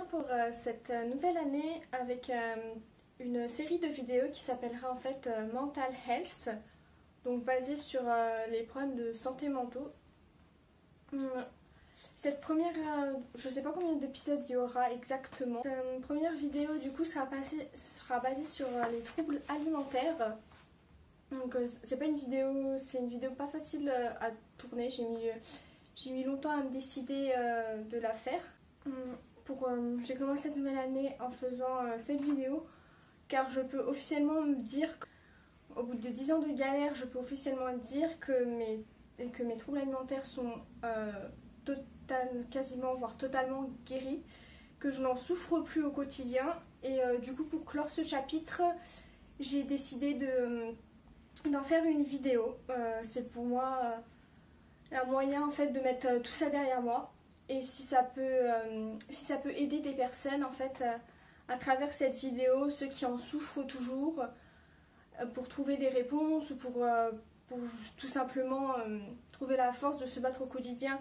pour cette nouvelle année avec une série de vidéos qui s'appellera en fait Mental Health, donc basée sur les problèmes de santé mentaux. Cette première, je sais pas combien d'épisodes il y aura exactement. Cette première vidéo du coup sera basée sur les troubles alimentaires. Donc c'est pas une vidéo, c'est une vidéo pas facile à tourner. J'ai mis longtemps à me décider de la faire. J'ai commencé cette nouvelle année en faisant cette vidéo car je peux officiellement me dire qu'au bout de 10 ans de galère, je peux officiellement dire que mes troubles alimentaires sont quasiment voire totalement guéris, que je n'en souffre plus au quotidien. Et du coup, pour clore ce chapitre, j'ai décidé d'en faire une vidéo. C'est pour moi un moyen en fait de mettre tout ça derrière moi. Et si ça peut aider des personnes en fait à travers cette vidéo, ceux qui en souffrent toujours, pour trouver des réponses ou pour tout simplement trouver la force de se battre au quotidien,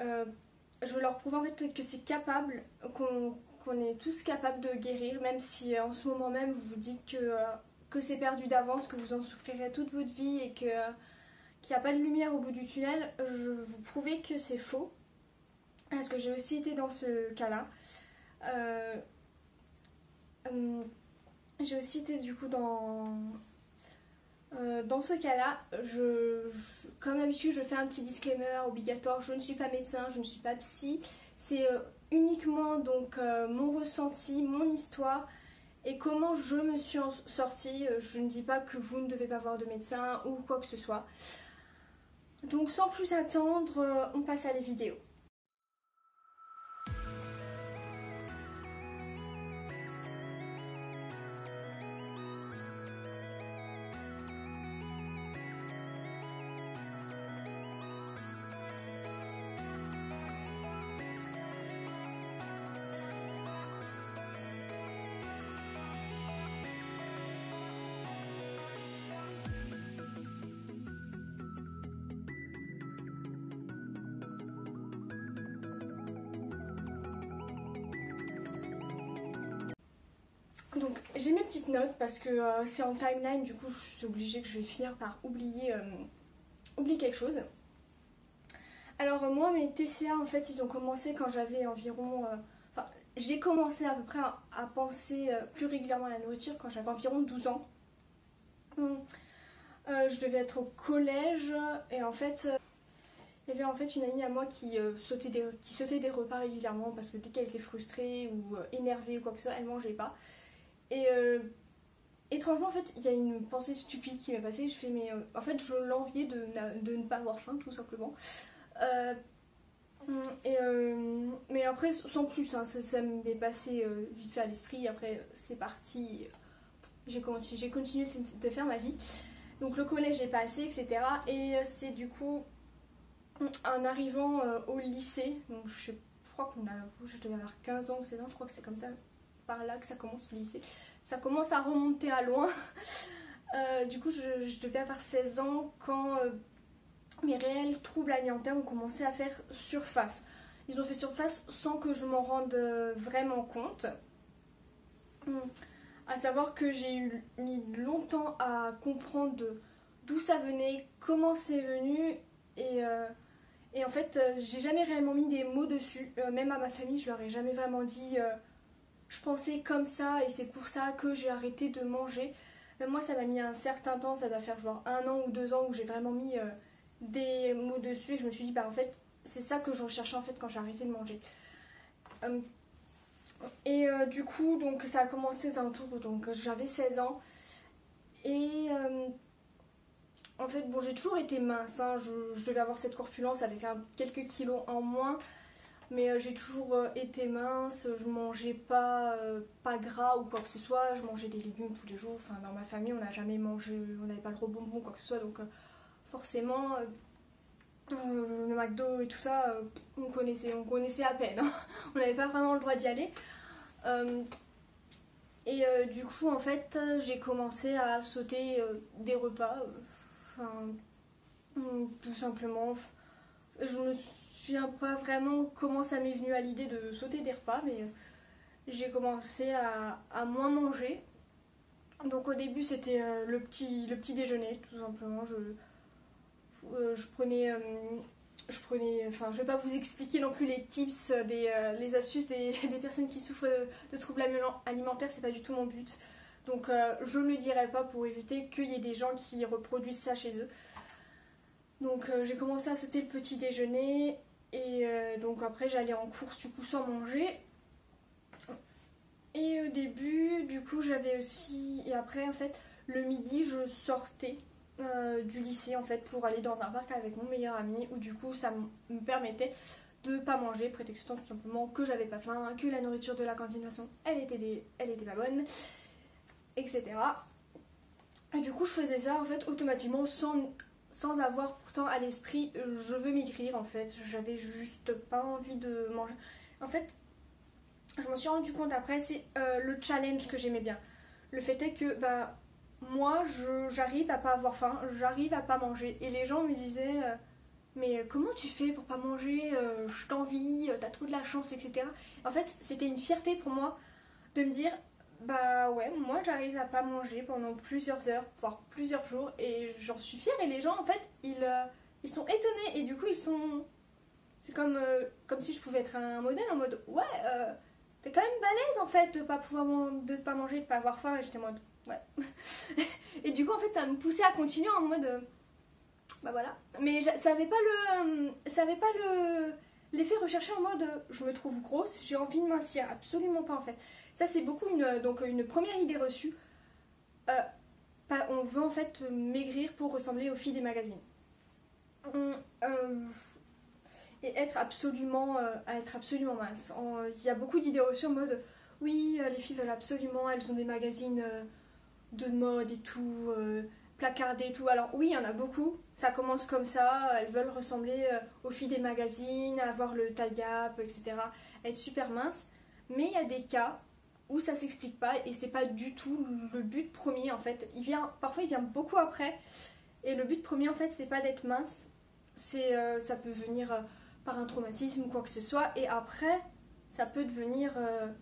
je veux leur prouver en fait que c'est capable, qu'on est tous capables de guérir, même si en ce moment même vous vous dites que c'est perdu d'avance, que vous en souffrirez toute votre vie et qu'il n'y a pas de lumière au bout du tunnel. Je veux vous prouver que c'est faux. Parce que j'ai aussi été dans ce cas-là. J'ai aussi été du coup dans ce cas-là. Comme d'habitude, je fais un petit disclaimer obligatoire. Je ne suis pas médecin, je ne suis pas psy. C'est uniquement donc mon ressenti, mon histoire et comment je me suis en sortie. Je ne dis pas que vous ne devez pas voir de médecin ou quoi que ce soit. Donc sans plus attendre, on passe à la vidéo. Donc j'ai mes petites notes parce que c'est en timeline, du coup je suis obligée que je vais finir par oublier quelque chose. Alors moi mes TCA en fait ils ont commencé quand j'avais environ... j'ai commencé à peu près à penser plus régulièrement à la nourriture quand j'avais environ 12 ans. Je devais être au collège et en fait... il y avait en fait une amie à moi qui sautait des repas régulièrement parce que dès qu'elle était frustrée ou énervée ou quoi que ce soit, elle mangeait pas. Et étrangement en fait il y a une pensée stupide qui m'est passée. Je fais mais en fait je l'enviais de ne pas avoir faim tout simplement. Mais après sans plus hein, ça m'est passé vite fait à l'esprit. Après c'est parti, j'ai continué de faire ma vie. Donc le collège est passé etc. Et c'est du coup en arrivant au lycée, donc je crois je devais avoir 15 ans ou 16 ans, je crois que c'est comme ça par là que ça commence le lycée. Ça commence à remonter à loin. Du coup je devais avoir 16 ans quand mes réels troubles alimentaires ont commencé à faire surface. Ils ont fait surface sans que je m'en rende vraiment compte. À savoir que j'ai mis longtemps à comprendre d'où ça venait, comment c'est venu et en fait j'ai jamais réellement mis des mots dessus. Même à ma famille je leur ai jamais vraiment dit je pensais comme ça et c'est pour ça que j'ai arrêté de manger. Même moi ça m'a mis un certain temps, ça doit faire genre 1 an ou 2 ans où j'ai vraiment mis des mots dessus et je me suis dit bah en fait c'est ça que je recherchais en fait quand j'ai arrêté de manger. Du coup donc ça a commencé aux alentours, donc j'avais 16 ans et en fait bon j'ai toujours été mince hein, je devais avoir cette corpulence avec quelques kilos en moins. Mais j'ai toujours été mince, je mangeais pas gras ou quoi que ce soit, je mangeais des légumes tous les jours. Enfin, dans ma famille, on n'a jamais mangé, on n'avait pas le rebonbon ou quoi que ce soit, donc forcément, le McDo et tout ça, on connaissait à peine. Hein. On n'avait pas vraiment le droit d'y aller. Du coup, en fait, j'ai commencé à sauter des repas, tout simplement. Je me souviens pas vraiment comment ça m'est venu à l'idée de sauter des repas, mais j'ai commencé à moins manger. Donc au début c'était le petit déjeuner, tout simplement. Je prenais, enfin je vais pas vous expliquer non plus les tips, les astuces des personnes qui souffrent de troubles alimentaires, c'est pas du tout mon but. Donc je ne le dirai pas pour éviter qu'il y ait des gens qui reproduisent ça chez eux. Donc j'ai commencé à sauter le petit déjeuner et donc après j'allais en course du coup sans manger. Et au début, du coup, j'avais aussi... Et après, en fait, le midi, je sortais du lycée, en fait, pour aller dans un parc avec mon meilleur ami, où du coup, ça me permettait de pas manger, prétextant tout simplement que j'avais pas faim, que la nourriture de la cantine, de toute façon, elle était pas bonne, etc. Et du coup, je faisais ça, en fait, automatiquement, sans avoir pourtant à l'esprit, je veux maigrir, en fait. J'avais juste pas envie de manger. En fait... Je me suis rendu compte après, c'est le challenge que j'aimais bien. Le fait est que moi, j'arrive à pas avoir faim, j'arrive à pas manger. Et les gens me disaient, mais comment tu fais pour pas manger, je t'envie, t'as trop de la chance, etc. En fait, c'était une fierté pour moi de me dire, bah ouais, moi j'arrive à pas manger pendant plusieurs heures, voire plusieurs jours. Et j'en suis fière. Et les gens, en fait, ils sont étonnés. Et du coup, c'est comme si je pouvais être un modèle en mode, ouais... T'es quand même balèze en fait de pas pas manger, de pas avoir faim. Et j'étais en mode ouais. Et du coup en fait ça me poussait à continuer en mode bah voilà. Mais ça avait pas l'effet recherché en mode je me trouve grosse, j'ai envie de mincir. Absolument pas en fait. Ça c'est beaucoup une première idée reçue. On veut en fait maigrir pour ressembler aux filles des magazines. Et être absolument mince. Il y a beaucoup d'idées reçues en mode oui, les filles veulent absolument, elles ont des magazines de mode et tout, placardés et tout. Alors oui, il y en a beaucoup, ça commence comme ça, elles veulent ressembler aux filles des magazines, avoir le taille gap, etc. Être super mince. Mais il y a des cas où ça s'explique pas et c'est pas du tout le but premier en fait. Parfois il vient beaucoup après et le but premier en fait c'est pas d'être mince, ça peut venir par un traumatisme ou quoi que ce soit, et après ça peut devenir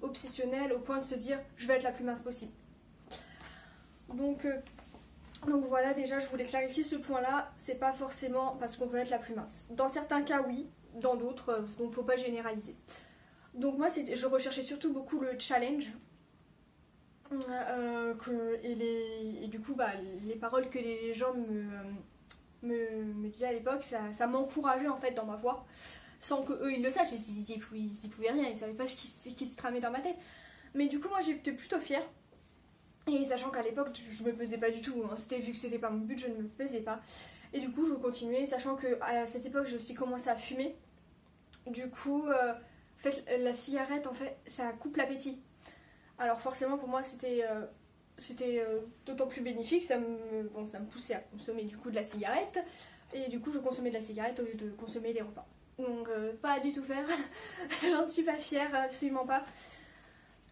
obsessionnel au point de se dire je vais être la plus mince possible. Donc voilà, déjà je voulais clarifier ce point là, c'est pas forcément parce qu'on veut être la plus mince. Dans certains cas oui, dans d'autres, donc faut pas généraliser. Donc moi je recherchais surtout beaucoup le challenge et du coup les paroles que les gens me disaient à l'époque, ça m'encourageait en fait dans ma voix. Sans qu'eux ils le sachent, ils y pouvaient rien, ils savaient pas ce qui se tramait dans ma tête. Mais du coup moi j'étais plutôt fière. Et sachant qu'à l'époque je me pesais pas du tout, hein. Vu que c'était pas mon but, je ne me pesais pas. Et du coup je continuais, sachant qu'à cette époque j'ai aussi commencé à fumer. Du coup en fait la cigarette en fait ça coupe l'appétit. Alors forcément pour moi c'était d'autant plus bénéfique, ça me poussait à consommer du coup de la cigarette. Et du coup je consommais de la cigarette au lieu de consommer des repas. Donc pas du tout faire, j'en suis pas fière, absolument pas.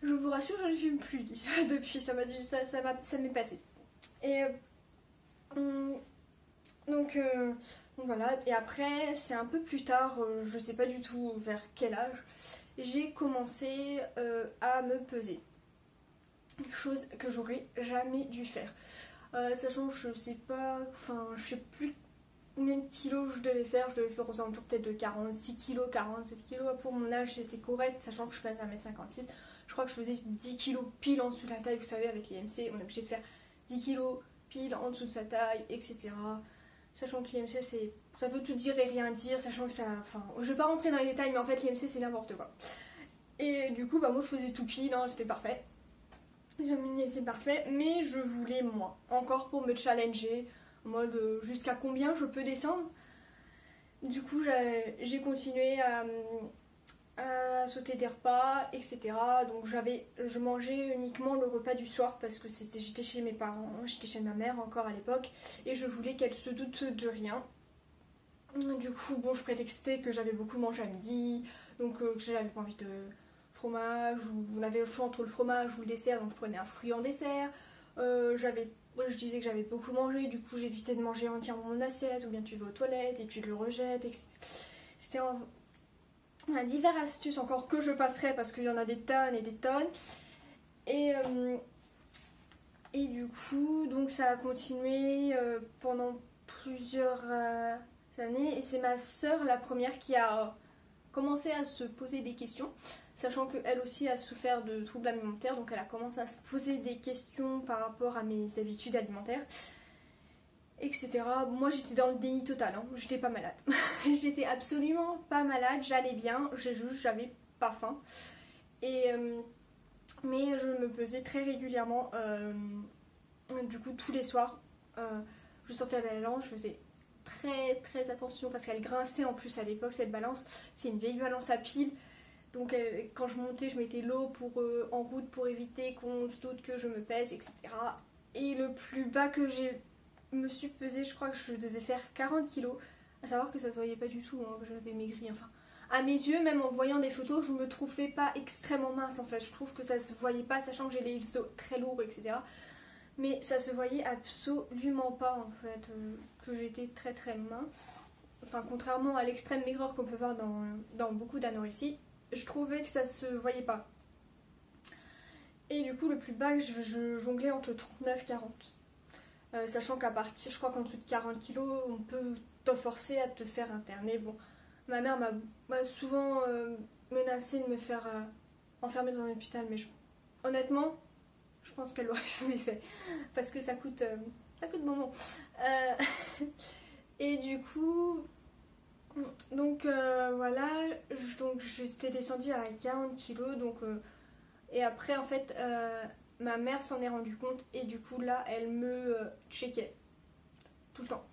Je vous rassure, je ne fume plus depuis, ça m'est passé. Et donc voilà, et après c'est un peu plus tard, je sais pas du tout vers quel âge, j'ai commencé à me peser. Chose que j'aurais jamais dû faire. Sachant que je sais plus combien de kilos je devais faire aux alentours peut-être de 46 kilos, 47 kilos. Pour mon âge, c'était correct, sachant que je faisais 1m56. Je crois que je faisais 10 kilos pile en dessous de la taille. Vous savez, avec l'IMC, on est obligé de faire 10 kilos pile en dessous de sa taille, etc. Sachant que l'IMC, ça veut tout dire et rien dire, sachant que ça... je vais pas rentrer dans les détails, mais en fait, l'IMC, c'est n'importe quoi. Et du coup, moi, je faisais tout pile, hein, c'était parfait. C'est parfait, mais je voulais moins. Encore pour me challenger, en mode jusqu'à combien je peux descendre. Du coup, j'ai continué à sauter des repas, etc. Donc je mangeais uniquement le repas du soir parce que j'étais chez mes parents, j'étais chez ma mère encore à l'époque, et je voulais qu'elle se doute de rien. Du coup, je prétextais que j'avais beaucoup mangé à midi, donc que j'avais pas envie de fromage, ou on avait le choix entre le fromage ou le dessert, donc je prenais un fruit en dessert. Je disais que j'avais beaucoup mangé, du coup j'évitais de manger entièrement mon assiette, ou bien tu vas aux toilettes et tu le rejettes, etc. On a diverses astuces encore que je passerai parce qu'il y en a des tonnes et des tonnes. Et du coup, donc ça a continué pendant plusieurs années. Et c'est ma sœur, la première, qui a commencé à se poser des questions. Sachant qu'elle aussi a souffert de troubles alimentaires. Donc elle a commencé à se poser des questions par rapport à mes habitudes alimentaires. Etc. Moi j'étais dans le déni total, hein. J'étais pas malade. J'étais absolument pas malade, j'allais bien, j'avais pas faim. Mais je me pesais très régulièrement. Du coup tous les soirs, je sortais la balance, je faisais très attention parce qu'elle grinçait en plus à l'époque cette balance. C'est une vieille balance à pile. Donc quand je montais, je mettais l'eau en route pour éviter qu'on se doute que je me pèse, etc. Et le plus bas que j'ai me suis pesée, je crois que je devais faire 40 kilos. À savoir que ça se voyait pas du tout, hein, que j'avais maigri. Enfin, à mes yeux, même en voyant des photos, je me trouvais pas extrêmement mince en fait. Je trouve que ça se voyait pas, sachant que j'ai les os très lourds, etc. Mais ça se voyait absolument pas en fait, que j'étais très mince. Enfin, contrairement à l'extrême maigreur qu'on peut voir dans beaucoup d'anorexie, je trouvais que ça se voyait pas. Et du coup, le plus bas, je jonglais entre 39 et 40. Sachant qu'à partir, je crois qu'en dessous de 40 kilos, on peut te forcer à te faire interner. Bon, ma mère m'a souvent menacé de me faire enfermer dans un hôpital, mais honnêtement, je pense qu'elle l'aurait jamais fait. Parce que ça coûte bonbon. Et du coup, donc voilà, donc j'étais descendue à 40 kilos. Donc, et après, en fait, ma mère s'en est rendue compte et du coup là elle me checkait tout le temps.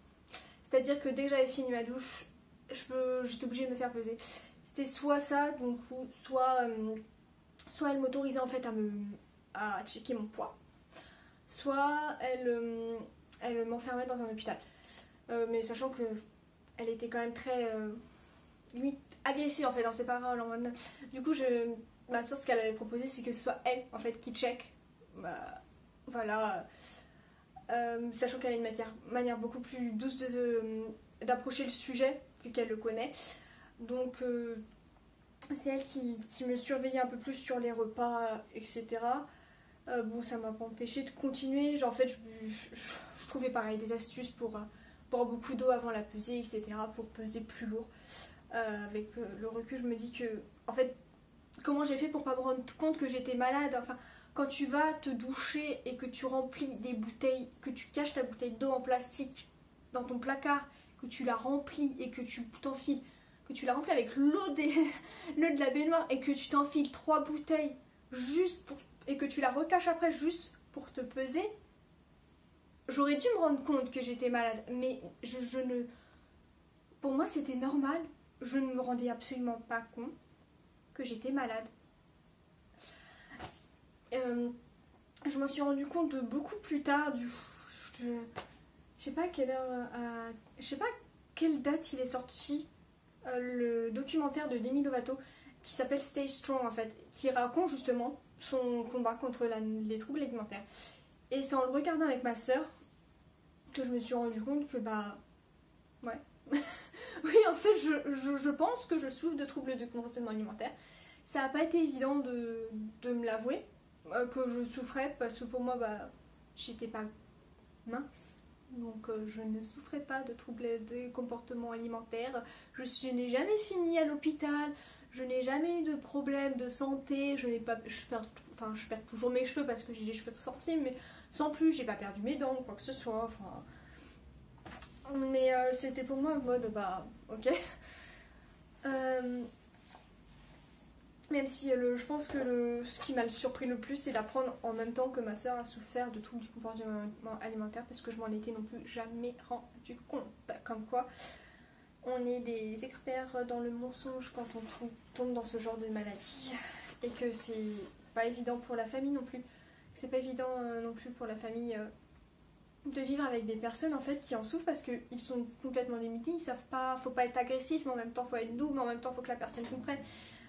C'est-à-dire que dès que j'avais fini ma douche, j'étais obligée de me faire peser. C'était soit ça, donc soit elle m'autorisait en fait à checker mon poids, soit elle m'enfermait dans un hôpital. Mais sachant que elle était quand même très limite agressive en fait dans ses paroles. Du coup ma soeur, ce qu'elle avait proposé, c'est que ce soit elle en fait qui check. Bah, voilà, sachant qu'elle a une manière beaucoup plus douce d'approcher le sujet vu qu'elle le connaît. Donc c'est elle qui me surveillait un peu plus sur les repas, etc. Bon, ça m'a pas empêché de continuer. Genre, en fait, je trouvais pareil des astuces pour boire beaucoup d'eau avant la pesée, etc. pour peser plus lourd. Avec le recul, je me dis que, en fait, comment j'ai fait pour pas me rendre compte que j'étais malade. Enfin, quand tu vas te doucher et que tu remplis des bouteilles, que tu caches ta bouteille d'eau en plastique dans ton placard, que tu la remplis et que tu t'enfiles, que tu la remplis avec l'eau de la baignoire et que tu t'enfiles 3 bouteilles et que tu la recaches après juste pour te peser, j'aurais dû me rendre compte que j'étais malade. Mais pour moi c'était normal. Je ne me rendais absolument pas compte que j'étais malade. Je m'en suis rendu compte beaucoup plus tard. Je sais pas quelle heure, je sais pas quelle date il est sorti, le documentaire de Demi Lovato qui s'appelle Stay Strong en fait, qui raconte justement son combat contre les troubles alimentaires. Et c'est en le regardant avec ma soeur que je me suis rendu compte que ouais. Oui, en fait, je pense que je souffre de troubles du comportement alimentaire. Ça n'a pas été évident de me l'avouer, que je souffrais, parce que pour moi, j'étais pas mince. Donc je ne souffrais pas de troubles des comportements alimentaires. Je n'ai jamais fini à l'hôpital. Je n'ai jamais eu de problème de santé. Je perds toujours mes cheveux parce que j'ai des cheveux sensibles, mais sans plus, j'ai pas perdu mes dents ou quoi que ce soit. Enfin, mais c'était pour moi en mode ok. Même si je pense que ce qui m'a surpris le plus, c'est d'apprendre en même temps que ma soeur a souffert de troubles du comportement alimentaire, parce que je m'en étais non plus jamais rendu compte. Comme quoi, on est des experts dans le mensonge quand on tombe dans ce genre de maladie. Et que c'est pas évident pour la famille non plus. C'est pas évident non plus pour la famille de vivre avec des personnes en fait qui en souffrent parce qu'ils sont complètement limités, ils savent pas, faut pas être agressif, mais en même temps faut être doux, mais en même temps faut que la personne comprenne.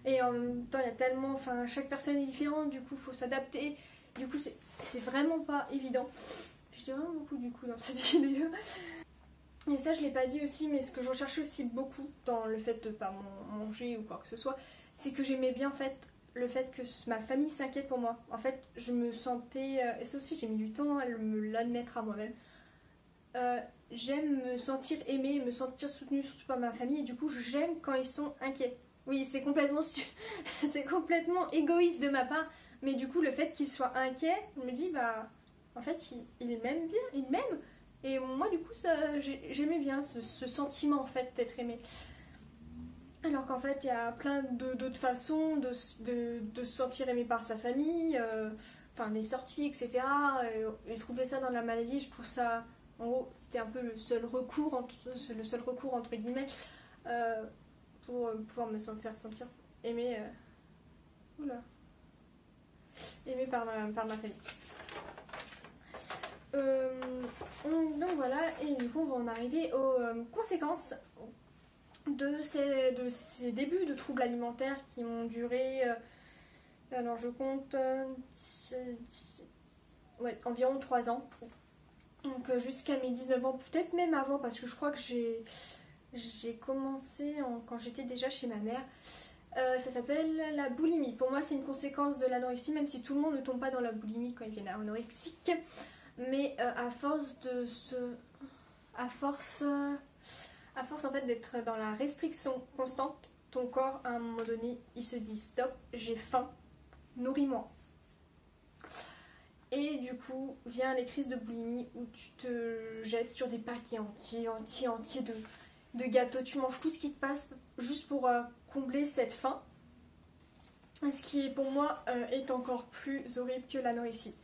Et en même temps, il y a tellement... Enfin, chaque personne est différente, du coup, il faut s'adapter. Du coup, c'est vraiment pas évident. Je dis vraiment beaucoup, du coup, dans cette vidéo. Et ça je l'ai pas dit aussi, mais ce que je recherchais aussi beaucoup dans le fait de pas manger ou quoi que ce soit, c'est que j'aimais bien en fait le fait que ma famille s'inquiète pour moi. En fait je me sentais, et ça aussi j'ai mis du temps à me l'admettre à moi-même, j'aime me sentir aimée, me sentir soutenue surtout par ma famille, et du coup j'aime quand ils sont inquiets. Oui, c'est complètement c'est complètement égoïste de ma part, mais du coup le fait qu'ils soient inquiets, je me dis bah en fait ils m'aiment bien, ils m'aiment. Et moi, du coup, j'aimais bien ce sentiment en fait d'être aimé. Alors qu'en fait, il y a plein d'autres façons de se sentir aimé par sa famille, enfin les sorties, etc. Et trouver ça dans la maladie, je trouve ça, en gros, c'était un peu le seul recours, entre guillemets, pour pouvoir faire sentir aimé, oula, aimé par ma famille. Donc voilà, et du coup on va en arriver aux conséquences de ces débuts de troubles alimentaires qui ont duré, alors je compte, ouais, environ 3 ans, donc jusqu'à mes 19 ans, peut-être même avant, parce que je crois que j'ai commencé quand j'étais déjà chez ma mère. Ça s'appelle la boulimie. Pour moi c'est une conséquence de l'anorexie, même si tout le monde ne tombe pas dans la boulimie quand il devient anorexique. Mais à force en fait d'être dans la restriction constante, ton corps à un moment donné il se dit stop, j'ai faim, nourris-moi. Et du coup vient les crises de boulimie où tu te jettes sur des paquets entiers de gâteaux, tu manges tout ce qui te passe juste pour combler cette faim. Ce qui pour moi est encore plus horrible que l'anorexie,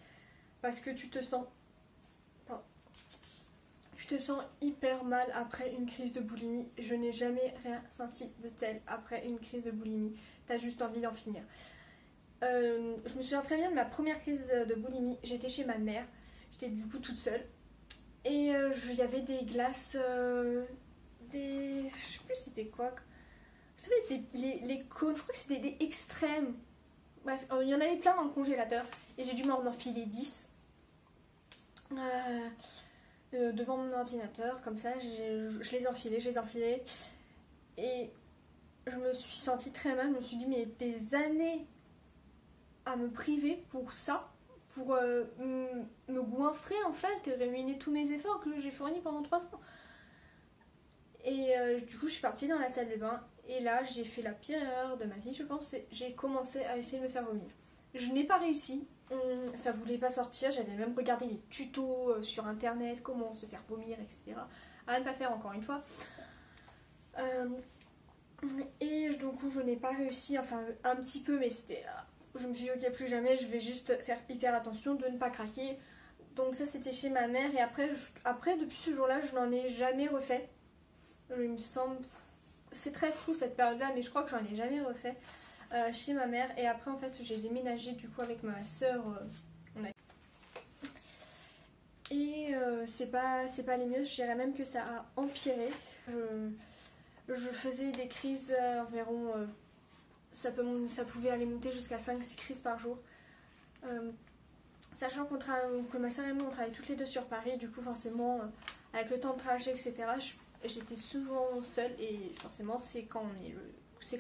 parce que tu te sens hyper mal après une crise de boulimie. Je n'ai jamais rien senti de tel après une crise de boulimie. T'as juste envie d'en finir. Je me souviens très bien de ma première crise de boulimie. J'étais chez ma mère. J'étais du coup toute seule. Et il y avait des glaces, je sais plus c'était quoi. Vous savez, les cônes, je crois que c'était des extrêmes. Bref, il y en avait plein dans le congélateur. Et j'ai dû m'en enfiler 10. Devant mon ordinateur, comme ça, je les enfilais. Et je me suis sentie très mal. Je me suis dit, mais des années à me priver pour ça, pour me goinfrer en fait, et réunir tous mes efforts que j'ai fournis pendant 3 ans. Et du coup, je suis partie dans la salle de bain. Et là, j'ai fait la pire erreur de ma vie, je pense. J'ai commencé à essayer de me faire vomir. Je n'ai pas réussi. Ça voulait pas sortir, j'avais même regardé des tutos sur internet, comment se faire vomir, etc. À ne pas faire encore une fois. Et du coup je n'ai pas réussi, enfin un petit peu, mais c'était... je me suis dit ok, plus jamais, je vais juste faire hyper attention de ne pas craquer. Donc ça c'était chez ma mère, et après depuis ce jour-là je n'en ai jamais refait. Il me semble... c'est très flou cette période-là, mais je crois que j'en ai jamais refait. Chez ma mère, et après en fait j'ai déménagé du coup avec ma soeur, et c'est pas les mieux, je dirais même que ça a empiré. Je faisais des crises environ, ça pouvait aller monter jusqu'à 5-6 crises par jour, sachant que ma soeur et moi on travaille toutes les deux sur Paris, du coup forcément avec le temps de trajet, etc., j'étais souvent seule, et forcément c'est quand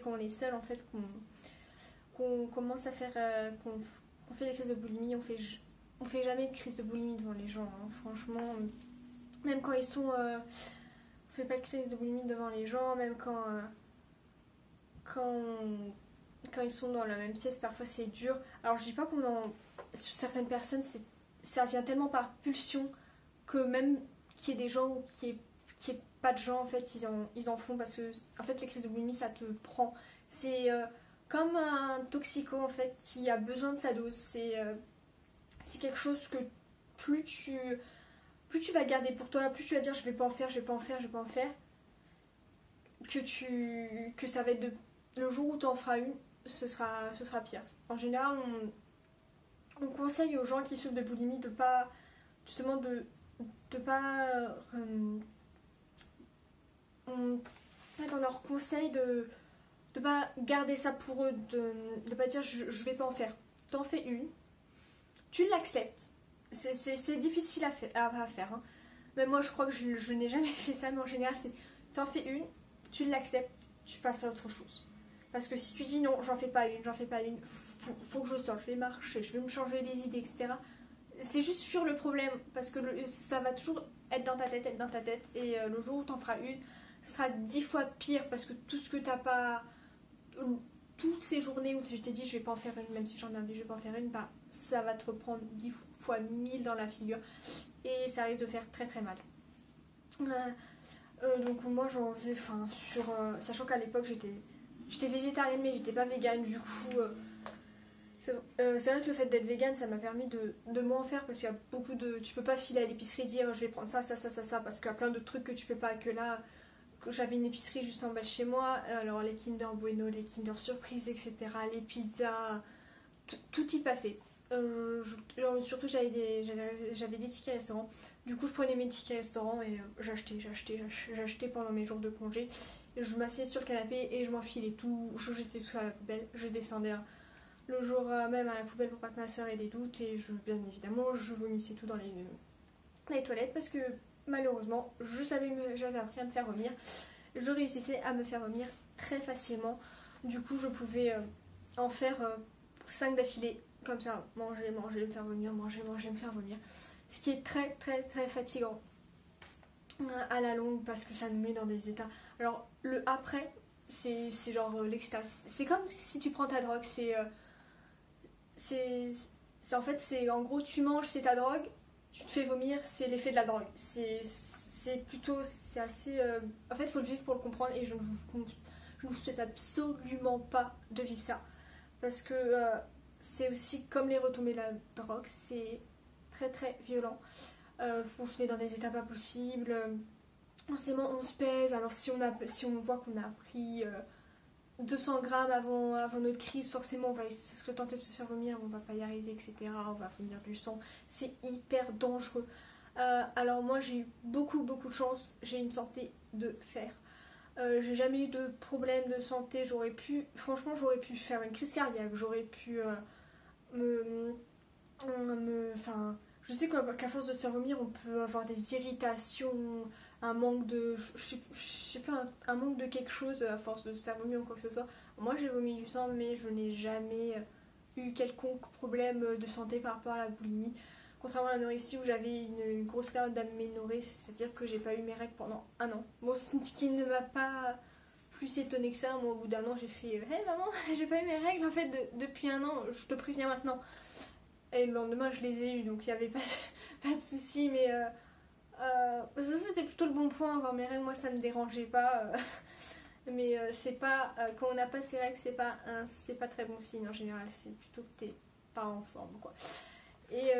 on est seul en fait qu'on commence à faire, qu'on fait des crises de boulimie. On fait jamais de crise de boulimie devant les gens, hein. Franchement, même quand ils sont, on fait pas de crise de boulimie devant les gens, même quand ils sont dans la même pièce, parfois c'est dur. Alors je dis pas certaines personnes ça vient tellement par pulsion que même qu'il y ait des gens ou qu'il y ait pas de gens, en fait ils en font, parce que en fait les crises de boulimie ça te prend. C'est comme un toxico en fait qui a besoin de sa dose. C'est quelque chose que plus tu vas garder pour toi, plus tu vas dire je vais pas en faire, que ça va être le jour où tu en feras une, ce sera pire. En général on conseille aux gens qui souffrent de boulimie de pas, justement on leur conseille de pas garder ça pour eux, de pas dire je vais pas en faire. T'en fais une, tu l'acceptes. C'est difficile à faire, hein. Même moi je crois que je n'ai jamais fait ça, mais en général c'est tu en fais une, tu l'acceptes, tu passes à autre chose. Parce que si tu dis non, j'en fais pas une, faut que je sorte, je vais marcher, je vais me changer les idées, etc. C'est juste fuir le problème, parce que ça va toujours être dans ta tête, et le jour où t'en feras une, ce sera 10 fois pire, parce que tout ce que t'as pas... Toutes ces journées où tu t'es dit je vais pas en faire une, même si j'en ai envie, je vais pas en faire une, bah ça va te reprendre 10 fois 1000 dans la figure, et ça risque de faire très très mal. Donc moi j'en faisais, sachant qu'à l'époque j'étais végétarienne mais j'étais pas végane, du coup c'est vrai que le fait d'être végane ça m'a permis de moins en faire, parce qu'il y a beaucoup de... Tu peux pas filer à l'épicerie et dire je vais prendre ça, parce qu'il y a plein de trucs que tu peux pas, que là j'avais une épicerie juste en bas de chez moi, alors les Kinder Bueno, les Kinder Surprise, etc., les pizzas, tout y passait. Surtout j'avais des tickets restaurants, du coup je prenais mes tickets restaurants et j'achetais pendant mes jours de congé, et je m'asseyais sur le canapé et je m'enfilais tout, je jetais tout à la poubelle, je descendais le jour même à la poubelle pour pas que ma soeur ait des doutes, et bien évidemment je vomissais tout dans les toilettes, parce que malheureusement j'avais appris à me faire vomir, je réussissais à me faire vomir très facilement, du coup je pouvais en faire 5 d'affilée, comme ça, manger, me faire vomir, manger, me faire vomir, ce qui est très très très fatigant à la longue, parce que ça nous met dans des états. Alors le après, c'est genre l'extase, c'est comme si tu prends ta drogue, en fait c'est en gros tu manges, c'est ta drogue, tu te fais vomir, c'est l'effet de la drogue, c'est assez en fait il faut le vivre pour le comprendre, et je ne vous souhaite absolument pas de vivre ça, parce que c'est aussi comme les retombées de la drogue, c'est très très violent. On se met dans des états pas possibles, forcément on se pèse, alors si on voit qu'on a pris 200 grammes avant notre crise, forcément on va se tenter de se faire vomir, on va pas y arriver, etc. On va vomir du sang, c'est hyper dangereux. Alors moi j'ai eu beaucoup de chance, j'ai une santé de fer. J'ai jamais eu de problème de santé, j'aurais pu faire une crise cardiaque, j'aurais pu je sais qu'à force de se faire vomir, on peut avoir des irritations, un manque de... Je sais pas, un manque de quelque chose à force de se faire vomir ou quoi que ce soit. Moi, j'ai vomi du sang, mais je n'ai jamais eu quelconque problème de santé par rapport à la boulimie. Contrairement à l'anorexie, où j'avais une grosse période d'aménorrhée, c'est-à-dire que j'ai pas eu mes règles pendant 1 an. Bon, ce qui ne m'a pas plus étonnée que ça. Moi, au bout d'1 an, j'ai fait hey maman, j'ai pas eu mes règles en fait depuis 1 an, je te préviens maintenant. Et le lendemain, je les ai eues, donc il n'y avait pas de soucis, mais ça c'était plutôt le bon point, avoir mes règles, moi ça me dérangeait pas. Mais c'est pas, quand on n'a pas ses règles, c'est pas très bon signe en général, c'est plutôt que t'es pas en forme, quoi. Et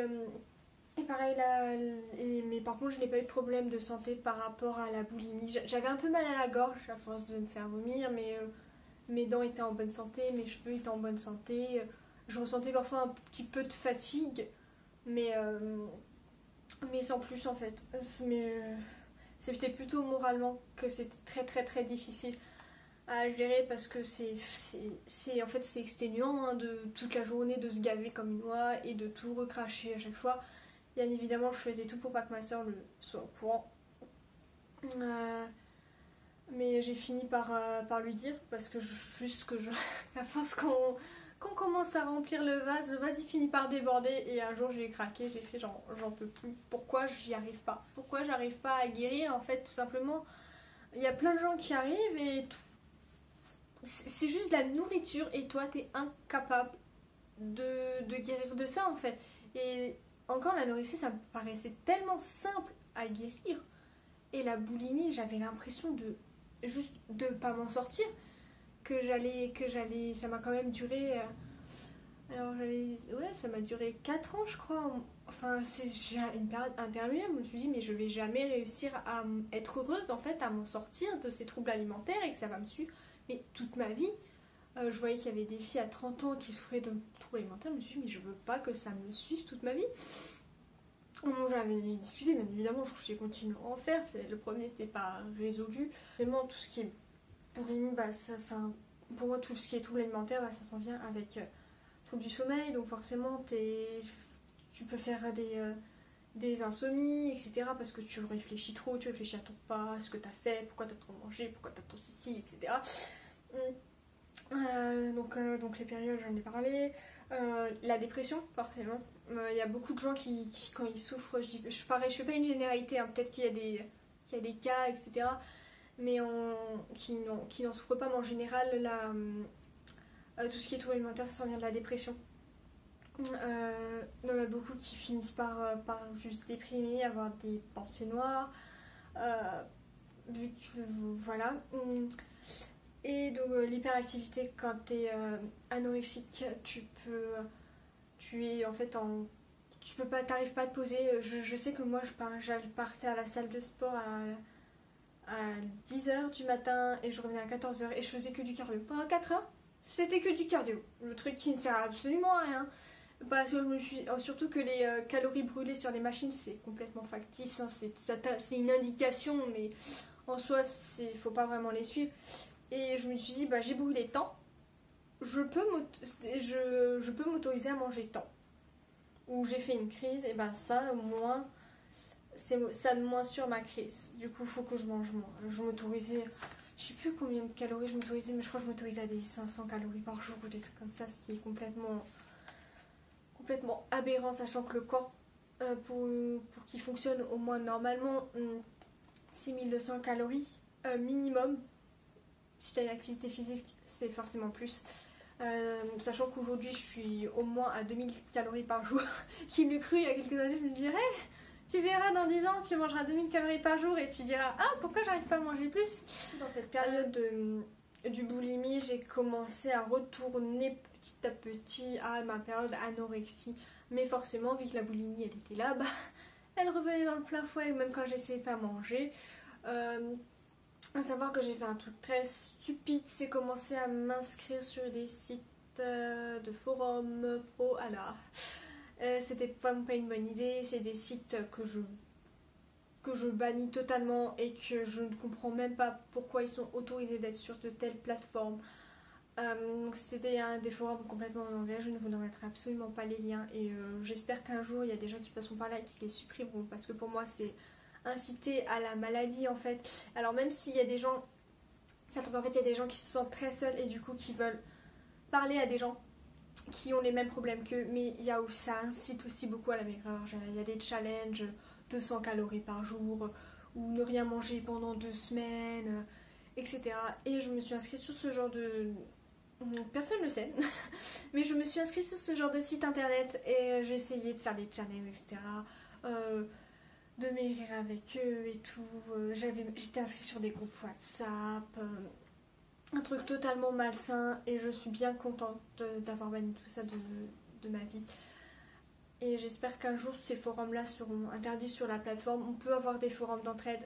pareil là, mais par contre je n'ai pas eu de problème de santé par rapport à la boulimie. J'avais un peu mal à la gorge à force de me faire vomir, mais mes dents étaient en bonne santé, mes cheveux étaient en bonne santé. Je ressentais parfois un petit peu de fatigue, mais sans plus en fait. C'était plutôt moralement que c'était très très très difficile à gérer, parce que en fait c'est exténuant, hein, de toute la journée de se gaver comme une oie et de tout recracher à chaque fois. Bien évidemment je faisais tout pour pas que ma soeur soit au courant. Mais j'ai fini par lui dire, parce que à force qu'on commence à remplir le vase il finit par déborder, et un jour j'ai craqué, j'ai fait genre j'en peux plus, pourquoi j'arrive pas à guérir en fait, tout simplement. Il y a plein de gens qui arrivent et c'est juste de la nourriture, et toi t'es incapable de guérir de ça en fait. Et encore l'anorexie ça me paraissait tellement simple à guérir, et la boulimie j'avais l'impression de pas m'en sortir, ça m'a quand même duré ça m'a duré 4 ans je crois, enfin c'est une période interminable. Je me suis dit mais je vais jamais réussir à être heureuse en fait, à m'en sortir de ces troubles alimentaires, et que ça va me suivre mais toute ma vie. Je voyais qu'il y avait des filles à 30 ans qui souffraient de troubles alimentaires, je me suis dit mais je veux pas que ça me suive toute ma vie. J'avais discuté, bien évidemment j'ai continué à en faire, le premier n'était pas résolu. Vraiment tout ce qui est boulimie, pour moi tout ce qui est trouble alimentaire, ça s'en vient avec trouble du sommeil, donc forcément tu peux faire des insomnies, etc. Parce que tu réfléchis trop, tu réfléchis à ton repas, à ce que tu as fait, pourquoi tu as trop mangé, pourquoi tu as trop ceci, etc. Donc les périodes, j'en ai parlé. La dépression, forcément. Il y a beaucoup de gens qui quand ils souffrent, je fais pas une généralité, hein, peut-être qu'il y a des cas, etc. Mais qui n'en souffrent pas, mais en général, tout ce qui est trouble alimentaire, ça vient de la dépression. Il y en a beaucoup qui finissent par juste déprimer, avoir des pensées noires. Voilà. Et donc l'hyperactivité, quand tu es anorexique, tu es en fait tu peux pas, t'arrives pas à te poser. Je sais que moi je partais à la salle de sport à 10h du matin et je revenais à 14h et je faisais que du cardio. Pendant 4 heures, c'était que du cardio. Le truc qui ne sert absolument à rien. Parce que surtout que les calories brûlées sur les machines, c'est complètement factice. Hein, c'est une indication, mais en soi, faut pas vraiment les suivre. Et je me suis dit, j'ai brûlé tant, je peux m'autoriser à manger tant. Ou j'ai fait une crise, et ça, moins, ça de moins sur ma crise. Du coup, il faut que je mange moins. Je m'autorisais, je sais plus combien de calories je m'autorisais, mais je crois que je m'autorisais à des 500 calories par jour ou des trucs comme ça, ce qui est complètement aberrant, sachant que le corps, pour qu'il fonctionne au moins normalement, 6200 calories minimum. Si tu as une activité physique, c'est forcément plus. Sachant qu'aujourd'hui, je suis au moins à 2000 calories par jour. Qui l'eût cru il y a quelques années, je me dirais, tu verras dans 10 ans, tu mangeras 2000 calories par jour et tu diras, ah, pourquoi j'arrive pas à manger plus? Dans cette période du boulimie, j'ai commencé à retourner petit à petit à ma période anorexie. Mais forcément, vu que la boulimie, elle était là, elle revenait dans le plein fouet, même quand j'essayais pas à manger. À savoir que j'ai fait un truc très stupide, c'est commencer à m'inscrire sur des sites de forums pro. Alors, c'était vraiment pas une bonne idée. C'est des sites que je bannis totalement et que je ne comprends même pas pourquoi ils sont autorisés d'être sur de telles plateformes. C'était des forums complètement en anglais, je ne vous en mettrai absolument pas les liens et j'espère qu'un jour il y a des gens qui passeront par là et qui les supprimeront parce que pour moi c'est inciter à la maladie en fait. Alors même s'il y a des gens, ça tombe en fait il y a des gens qui se sentent très seuls et du coup qui veulent parler à des gens qui ont les mêmes problèmes qu'eux, mais il y a où ça incite aussi beaucoup à la maigreur. Il y a des challenges 200 calories par jour ou ne rien manger pendant 2 semaines, etc. Et je me suis inscrite sur ce genre de... Personne ne le sait, mais je me suis inscrite sur ce genre de site internet et j'ai essayé de faire des challenges, etc. De maigrir avec eux et tout. J'étais inscrite sur des groupes WhatsApp, un truc totalement malsain et je suis bien contente d'avoir banni tout ça de ma vie. Et j'espère qu'un jour ces forums-là seront interdits sur la plateforme. On peut avoir des forums d'entraide.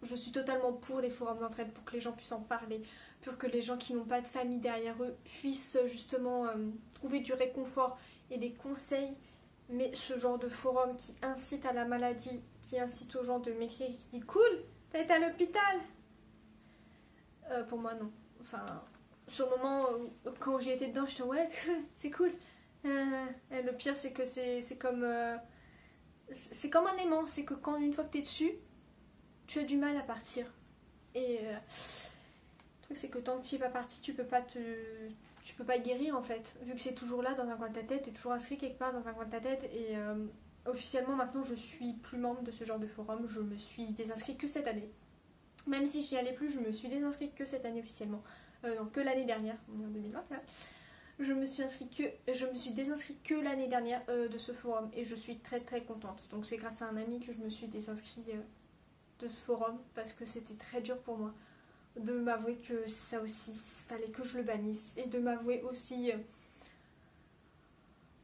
Je suis totalement pour les forums d'entraide pour que les gens puissent en parler, pour que les gens qui n'ont pas de famille derrière eux puissent justement trouver du réconfort et des conseils. Mais ce genre de forum qui incite à la maladie, qui incite aux gens de m'écrire, qui dit cool, t'as été à l'hôpital, pour moi non. Enfin, sur le moment quand j'y étais dedans, j'étais ouais, c'est cool. Le pire c'est que c'est comme un aimant, c'est que quand une fois que t'es dessus, tu as du mal à partir. Et le truc c'est que tant que tu es pas parti, tu peux pas guérir en fait, vu que c'est toujours là dans un coin de ta tête, t'es toujours inscrit quelque part dans un coin de ta tête et officiellement maintenant je suis plus membre de ce genre de forum, je me suis désinscrite que cette année. Même si j'y allais plus, je me suis désinscrite que cette année officiellement, donc que l'année dernière, en 2021. Je me suis désinscrite que l'année dernière de ce forum et je suis très très contente. Donc c'est grâce à un ami que je me suis désinscrite de ce forum parce que c'était très dur pour moi de m'avouer que ça aussi, fallait que je le bannisse et de m'avouer aussi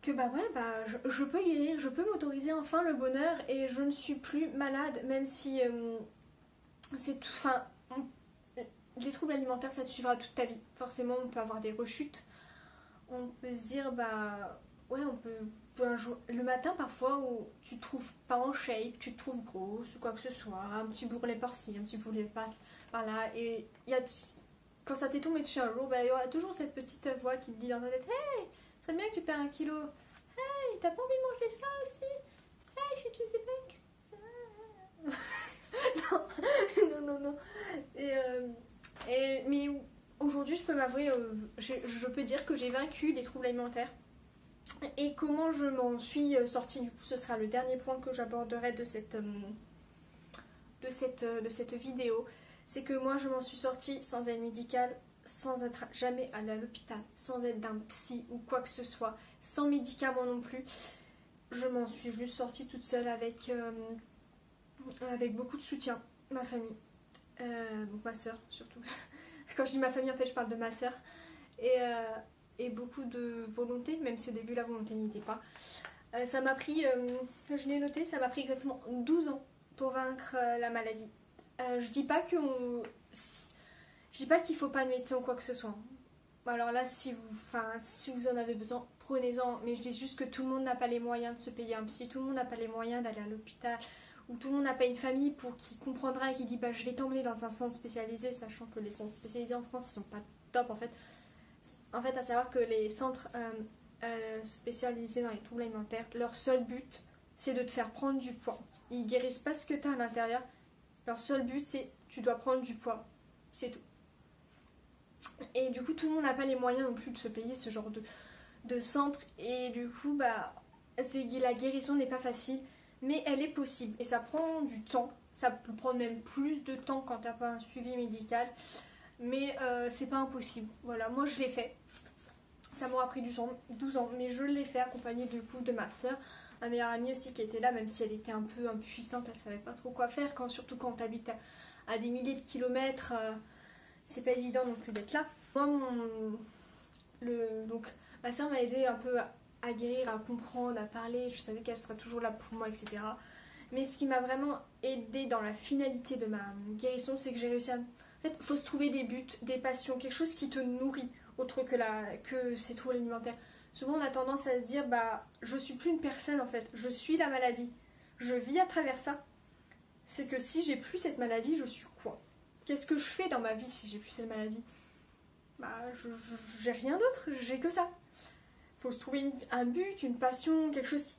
que je peux guérir, je peux m'autoriser enfin le bonheur et je ne suis plus malade, même si c'est tout, enfin, les troubles alimentaires ça te suivra toute ta vie. Forcément on peut avoir des rechutes, on peut se dire ouais on peut un jour, le matin parfois où tu te trouves pas en shape, tu te trouves grosse ou quoi que ce soit, un petit bourrelet par-ci, un petit bourrelet par-là et quand ça t'est tombé dessus un jour, il y aura toujours cette petite voix qui te dit dans ta tête hey, ça serait bien que tu perds 1 kilo, Hey, t'as pas envie de manger ça aussi? Hey, si tu sais pas que ça... non. Mais aujourd'hui, je peux m'avouer, je peux dire que j'ai vaincu les troubles alimentaires. Et comment je m'en suis sortie, du coup, ce sera le dernier point que j'aborderai de cette vidéo. C'est que moi, je m'en suis sortie sans aide médicale, sans être jamais allée à l'hôpital, sans aide d'un psy ou quoi que ce soit, sans médicaments non plus. Je m'en suis juste sortie toute seule avec beaucoup de soutien, ma famille, donc ma soeur surtout. Quand je dis ma famille, en fait, je parle de ma soeur. Et beaucoup de volonté, même si au début la volonté n'y était pas. Ça m'a pris, je l'ai noté, ça m'a pris exactement 12 ans pour vaincre la maladie. Je dis pas qu'il faut pas de médecin ou quoi que ce soit. Alors là, si vous en avez besoin, prenez-en. Mais je dis juste que tout le monde n'a pas les moyens de se payer un psy, tout le monde n'a pas les moyens d'aller à l'hôpital, ou tout le monde n'a pas une famille qui comprendra et qui dit bah je vais t'emmener dans un centre spécialisé, sachant que les centres spécialisés en France ils sont pas top en fait. En fait, à savoir que les centres spécialisés dans les troubles alimentaires, leur seul but, c'est de te faire prendre du poids. Ils guérissent pas ce que tu as à l'intérieur. Leur seul but, c'est tu dois prendre du poids. C'est tout. Et du coup, tout le monde n'a pas les moyens non plus de se payer ce genre de centre. Et du coup, bah, la guérison n'est pas facile, mais elle est possible. Et ça prend du temps. Ça peut prendre même plus de temps quand tu n'as pas un suivi médical. Mais c'est pas impossible. Voilà, moi je l'ai fait. Ça m'aura pris 12 ans, mais je l'ai fait accompagnée du coup de ma soeur, ma meilleure amie aussi qui était là, même si elle était un peu impuissante, elle savait pas trop quoi faire, surtout quand tu habites à des milliers de kilomètres, c'est pas évident non plus d'être là. Moi, donc, ma soeur m'a aidé un peu à guérir, à comprendre, à parler, je savais qu'elle sera toujours là pour moi, etc. Mais ce qui m'a vraiment aidé dans la finalité de ma guérison, c'est que j'ai réussi à... En fait, il faut se trouver des buts, des passions, quelque chose qui te nourrit, autre que ces troubles alimentaires. Souvent, on a tendance à se dire, bah, je suis plus une personne en fait, je suis la maladie. Je vis à travers ça. C'est que si j'ai plus cette maladie, je suis quoi? Qu'est-ce que je fais dans ma vie si j'ai plus cette maladie? Bah, j'ai rien d'autre, j'ai que ça. Il faut se trouver un but, une passion, quelque chose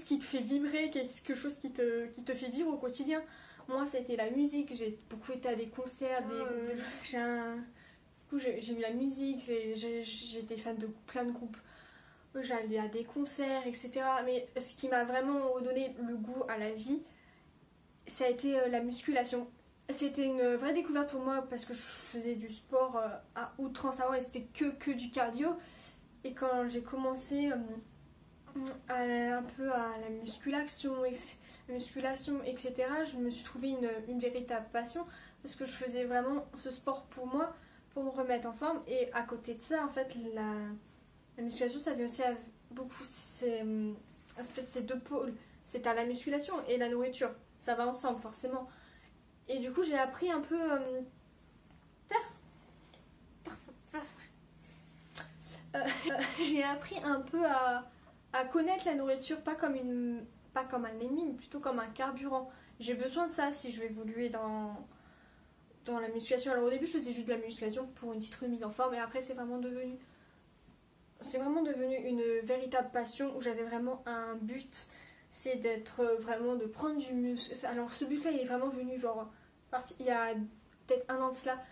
qui te fait vibrer, quelque chose qui te fait vivre au quotidien. Moi, c'était la musique, j'ai beaucoup été à des concerts, j'ai eu la musique, j'étais fan de plein de groupes, j'allais à des concerts, etc. Mais ce qui m'a vraiment redonné le goût à la vie, ça a été la musculation. C'était une vraie découverte pour moi parce que je faisais du sport à outrance avant et c'était que du cardio. Et quand j'ai commencé un peu à la musculation, etc., je me suis trouvé une véritable passion parce que je faisais vraiment ce sport pour moi, pour me remettre en forme. Et à côté de ça, en fait, la musculation, ça vient aussi à beaucoup. En fait, c'est deux pôles. C'est à la musculation et la nourriture. Ça va ensemble, forcément. Et du coup, j'ai appris un peu... j'ai appris un peu à connaître la nourriture, pas comme un ennemi, mais plutôt comme un carburant. J'ai besoin de ça si je veux évoluer dans la musculation. Alors au début, je faisais juste de la musculation pour une petite remise en forme, et après, c'est vraiment devenu une véritable passion où j'avais vraiment un but. C'est de prendre du muscle. Alors ce but-là, il est vraiment venu il y a peut-être un an de cela.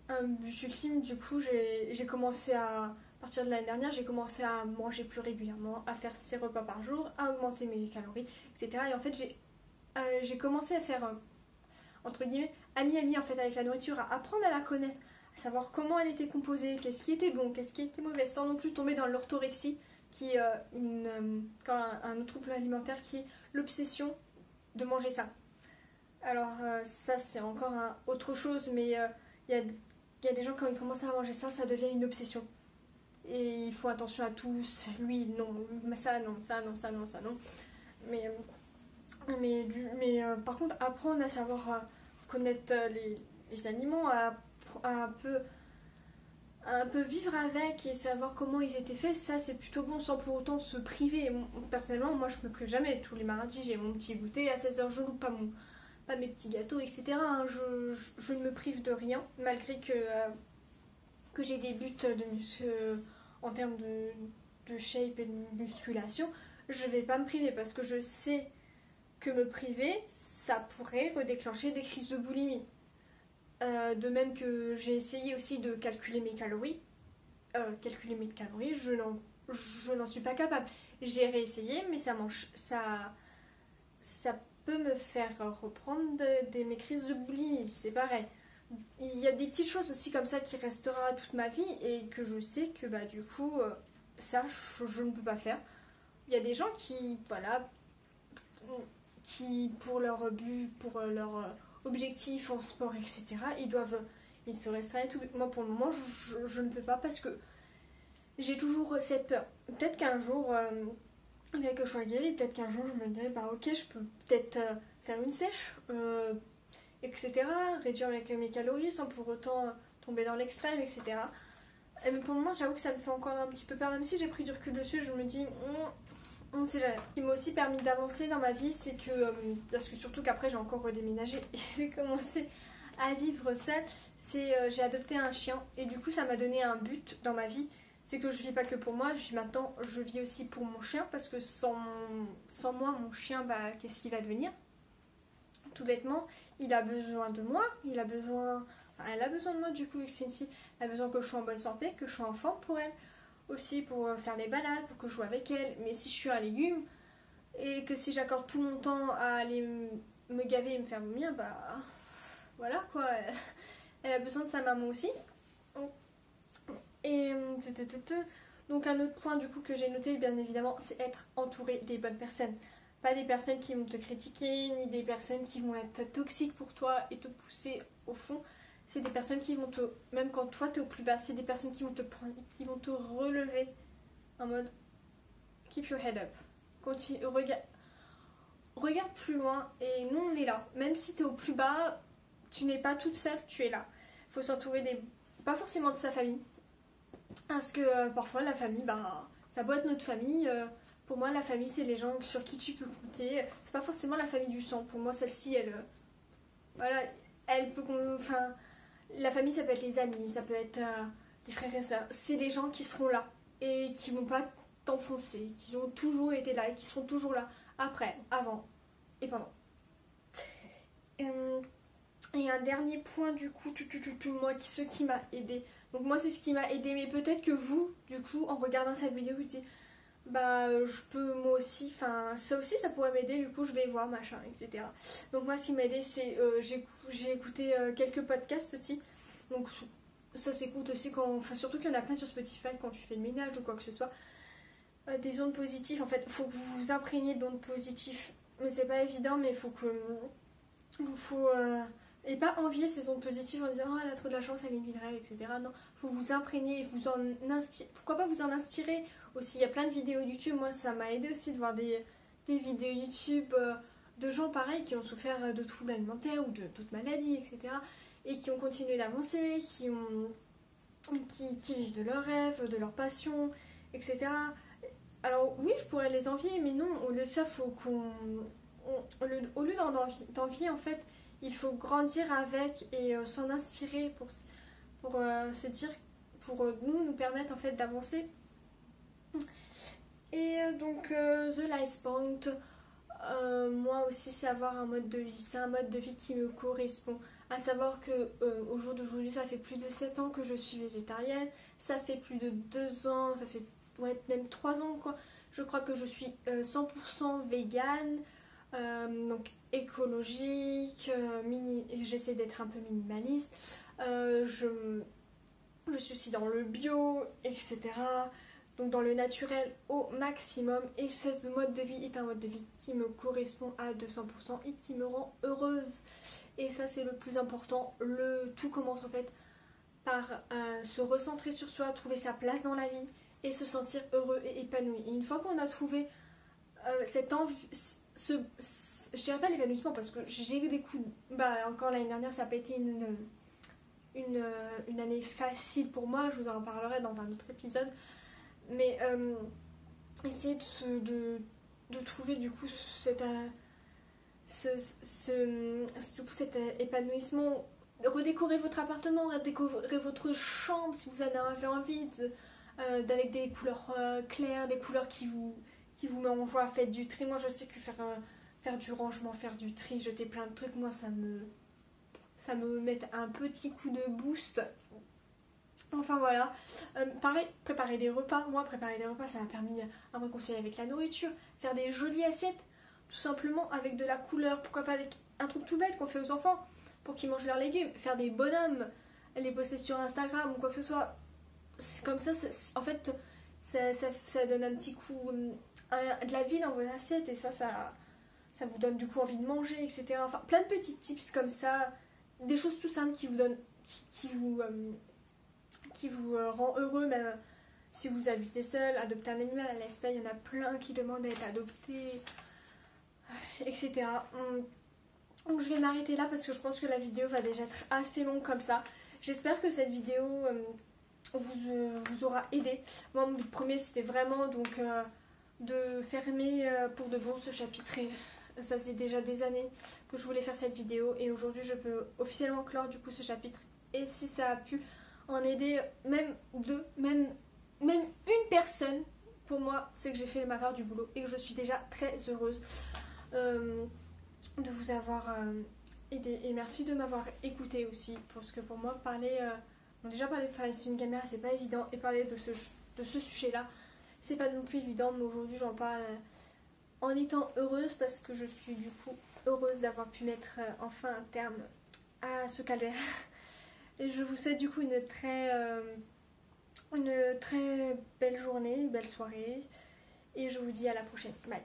Un but ultime, du coup, j'ai commencé à partir de l'année dernière, j'ai commencé à manger plus régulièrement, à faire 6 repas par jour, à augmenter mes calories, etc. Et en fait, j'ai commencé à faire, entre guillemets, ami en fait avec la nourriture, à apprendre à la connaître, à savoir comment elle était composée, qu'est-ce qui était bon, qu'est-ce qui était mauvais, sans non plus tomber dans l'orthorexie, qui est un autre trouble alimentaire qui est l'obsession de manger ça. Alors ça, c'est encore autre chose, mais il y a des gens, quand ils commencent à manger ça, ça devient une obsession. Et ils font attention à tout. Lui, non. Ça, non. Ça, non. Ça, non. Ça, non. Mais par contre, apprendre à savoir connaître les aliments, à un peu vivre avec et savoir comment ils étaient faits, ça, c'est plutôt bon sans pour autant se priver. Personnellement, moi, je me prive jamais. Tous les mardis, j'ai mon petit goûter. À 16h, je loupe pas pas mes petits gâteaux, etc. hein. Je ne me prive de rien, malgré que j'ai des buts en termes de shape et de musculation. Je vais pas me priver parce que je sais que me priver, ça pourrait redéclencher des crises de boulimie. De même que j'ai essayé aussi de calculer mes calories. Je n'en suis pas capable. J'ai réessayé, mais ça peut me faire reprendre mes crises de boulimie. C'est pareil. Il y a des petites choses aussi comme ça qui restera toute ma vie et que je sais que du coup, ça, je ne peux pas faire. Il y a des gens qui, voilà, qui pour leur but, pour leur objectif en sport, etc., ils se restreignent tout. Moi, pour le moment, je ne peux pas parce que j'ai toujours cette peur. Peut-être qu'un jour, bien que je sois guérie, peut-être qu'un jour, je me dirai, ok, je peux peut-être faire une sèche, etc., réduire mes calories sans pour autant tomber dans l'extrême, etc. Mais pour le moment, j'avoue que ça me fait encore un petit peu peur, même si j'ai pris du recul dessus, je me dis, on sait jamais. Ce qui m'a aussi permis d'avancer dans ma vie, c'est que, parce que surtout qu'après j'ai encore redéménagé et j'ai commencé à vivre seule, j'ai adopté un chien et du coup ça m'a donné un but dans ma vie, c'est que je vis pas que pour moi, maintenant je vis aussi pour mon chien parce que sans moi, mon chien, qu'est-ce qu'il va devenir? Tout bêtement, il a besoin de moi, elle a besoin de moi du coup, vu que c'est une fille, elle a besoin que je sois en bonne santé, que je sois en forme pour elle. Aussi pour faire des balades, pour que je joue avec elle. Mais si je suis un légume et que si j'accorde tout mon temps à aller me gaver et me faire vomir, voilà quoi. Elle a besoin de sa maman aussi. Et donc un autre point du coup que j'ai noté, bien évidemment, c'est être entouré des bonnes personnes. Pas des personnes qui vont te critiquer, ni des personnes qui vont être toxiques pour toi et te pousser au fond. C'est des personnes qui vont même quand toi t'es au plus bas, c'est des personnes qui vont te prendre, qui vont te relever en mode keep your head up. Continue, regarde plus loin et nous on est là. Même si t'es au plus bas, tu n'es pas toute seule, tu es là. Il faut s'entourer pas forcément de sa famille. Parce que parfois la famille, ça doit être notre famille. Pour moi la famille c'est les gens sur qui tu peux compter. C'est pas forcément la famille du sang. Pour moi celle-ci, elle peut... La famille, ça peut être les amis, ça peut être les frères et sœurs. C'est des gens qui seront là et qui vont pas t'enfoncer, qui ont toujours été là et qui seront toujours là après, avant et pendant. Et un dernier point, du coup, ce qui m'a aidé. Donc moi, c'est ce qui m'a aidé, mais peut-être que vous, du coup, en regardant cette vidéo, vous dites, je peux moi aussi, ça aussi, ça pourrait m'aider, du coup, je vais voir, machin, etc. Donc moi, ce qui m'a aidé, c'est, j'ai écouté quelques podcasts aussi. Donc ça s'écoute aussi surtout qu'il y en a plein sur Spotify quand tu fais le ménage ou quoi que ce soit. Des ondes positives, en fait, il faut que vous vous imprégniez d'ondes positives. Mais c'est pas évident, mais et pas envier ces ondes positives en disant oh elle a trop de la chance, elle est mineure, etc. Non, faut vous imprégner et vous en inspirer. Pourquoi pas vous en inspirer aussi. Il y a plein de vidéos YouTube. Moi, ça m'a aidé aussi de voir des vidéos YouTube de gens pareils qui ont souffert de troubles alimentaires ou d'autres maladies, etc. Et qui ont continué d'avancer, qui vivent de leurs rêves, de leurs passions, etc. Alors oui, je pourrais les envier, mais non, au lieu de ça, faut au lieu d'envier, en fait, il faut grandir avec et s'en inspirer pour se dire, pour nous permettre en fait d'avancer. Et donc The Last Point, moi aussi c'est avoir un mode de vie, c'est un mode de vie qui me correspond. À savoir que au jour d'aujourd'hui, ça fait plus de 7 ans que je suis végétarienne, ça fait plus de 2 ans, ça fait même 3 ans quoi. Je crois que je suis 100% végane, donc écologique, j'essaie d'être un peu minimaliste, je suis aussi dans le bio, etc. Donc dans le naturel au maximum. Et ce mode de vie est un mode de vie qui me correspond à 200% et qui me rend heureuse. Et ça c'est le plus important. Tout commence en fait par se recentrer sur soi, trouver sa place dans la vie et se sentir heureux et épanoui. Et une fois qu'on a trouvé cette envie, je dirais pas l'épanouissement parce que j'ai eu des coups encore l'année dernière ça n'a pas été une année facile pour moi, je vous en parlerai dans un autre épisode, mais essayer de trouver du coup cette du coup cet épanouissement. Redécorer votre appartement, redécorer votre chambre si vous en avez envie, avec des couleurs claires, des couleurs qui vous mettent en joie. Faites du tri. Moi je sais que faire du rangement, faire du tri, jeter plein de trucs, moi ça me met un petit coup de boost. Enfin voilà, pareil, préparer des repas. Moi préparer des repas ça m'a permis à me réconcilier avec la nourriture, faire des jolies assiettes, tout simplement avec de la couleur, pourquoi pas avec un truc tout bête qu'on fait aux enfants pour qu'ils mangent leurs légumes, faire des bonhommes, les poster sur Instagram ou quoi que ce soit. C'est comme ça, en fait ça donne un petit coup de la vie dans vos assiettes et ça vous donne du coup envie de manger, etc. Enfin plein de petits tips comme ça, des choses tout simples qui vous donnent, qui vous rend heureux, même si vous habitez seul. Adopter un animal à l'Espagne, il y en a plein qui demandent à être adoptés, etc. Donc je vais m'arrêter là parce que je pense que la vidéo va déjà être assez longue comme ça. J'espère que cette vidéo vous aura aidé. Moi mon but premier c'était vraiment donc de fermer pour de bon ce chapitre. Et ça faisait déjà des années que je voulais faire cette vidéo et aujourd'hui je peux officiellement clore du coup ce chapitre. Et si ça a pu en aider même deux, même une personne, pour moi c'est que j'ai fait ma part du boulot et que je suis déjà très heureuse de vous avoir aidé. Et merci de m'avoir écouté aussi, parce que pour moi parler, déjà parler face à une caméra c'est pas évident, et parler de ce sujet là c'est pas non plus évident, mais aujourd'hui j'en parle en étant heureuse parce que je suis du coup heureuse d'avoir pu mettre enfin un terme à ce calvaire. Et je vous souhaite du coup une très belle journée, une belle soirée. Et je vous dis à la prochaine. Bye.